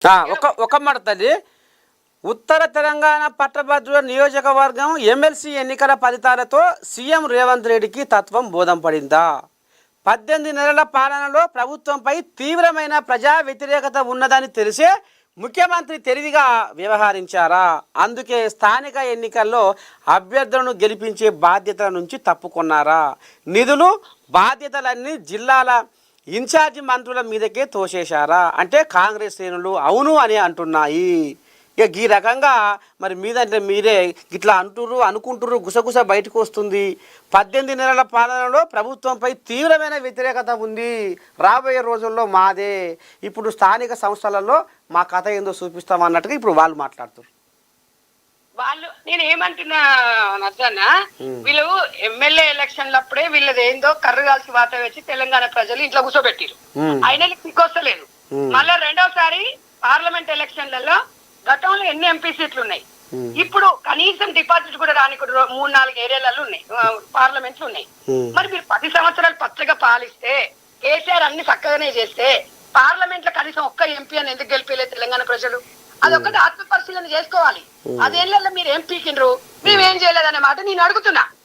ఒక మాట తల్లి. ఉత్తర తెలంగాణ పట్టభద్రుల నియోజకవర్గం ఎమ్మెల్సీ ఎన్నికల ఫలితాలతో సీఎం రేవంత్ రెడ్డికి తత్వం బోధం పడిందా? 18 నెలల పాలనలో ప్రభుత్వంపై తీవ్రమైన ప్రజా వ్యతిరేకత ఉన్నదని తెలిసే ముఖ్యమంత్రి తెలివిగా వ్యవహరించారా? అందుకే స్థానిక ఎన్నికల్లో అభ్యర్థులను గెలిపించే బాధ్యతల నుంచి తప్పుకున్నారా? నిధులు బాధ్యతలన్నీ జిల్లాల ఇన్ఛార్జి మంత్రుల మీదకే తోసేశారా? అంటే కాంగ్రెస్ శ్రేణులు అవును అని అంటున్నాయి. ఇక ఈ రకంగా మరి మీదంటే మీరే ఇట్లా అనుకుంటుర్రు గుసగుస బయటకు వస్తుంది. 18 నెలల పాలనలో ప్రభుత్వంపై తీవ్రమైన వ్యతిరేకత ఉంది. రాబోయే రోజుల్లో మాదే, ఇప్పుడు స్థానిక సంస్థలలో మా కథ ఏందో చూపిస్తాం అన్నట్టుగా ఇప్పుడు వాళ్ళు మాట్లాడుతారు. నేను ఏమంటున్నా నర్జన్న, వీళ్ళు ఎమ్మెల్యే ఎలక్షన్లప్పుడే వీళ్ళది ఏందో కర్రు కాల్చి వాత వచ్చి తెలంగాణ ప్రజలు ఇంట్లో కూర్చోబెట్టిరు. అయినా సిగ్గొస్తలేదు. మళ్ళా రెండోసారి పార్లమెంట్ ఎలక్షన్లలో గతంలో ఎన్ని ఎంపీ సీట్లు ఉన్నాయి, ఇప్పుడు కనీసం డిపాజిట్ కూడా రాని 3-4 ఏరియాలలో ఉన్నాయి, పార్లమెంట్లు ఉన్నాయి. మరి మీరు 10 సంవత్సరాలు పచ్చగా పాలిస్తే, కేసీఆర్ అన్ని చక్కగానే చేస్తే పార్లమెంట్ లో కనీసం ఒక్క ఎంపీ అని ఎందుకు గెలిపలేదు తెలంగాణ ప్రజలు? అదొక్కటి ఆత్మ పరిశీలన చేసుకోవాలి. అదేళ్ళలో మీరు ఏం పీకిండ్రు, మేమేం చేయలేదనే మాట నేను అడుగుతున్నా.